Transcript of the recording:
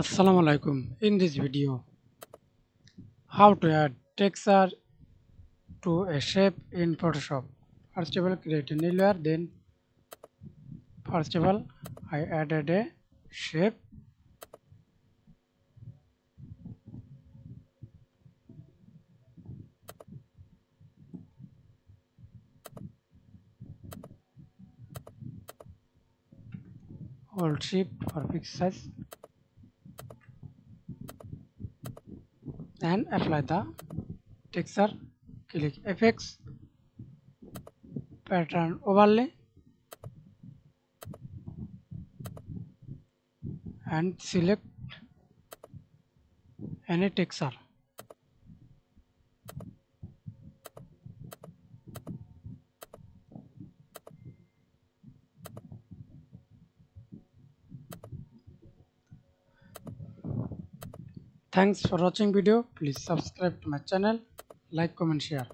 Assalamu alaikum. In this video, how to add texture to a shape in Photoshop. First of all, create a new layer. Then, first of all, I added a shape. Hold Shift for fix size and apply the texture. Click Effects, Pattern Overlay, and select any texture. Thanks for watching video. Please subscribe to my channel, like, comment, share.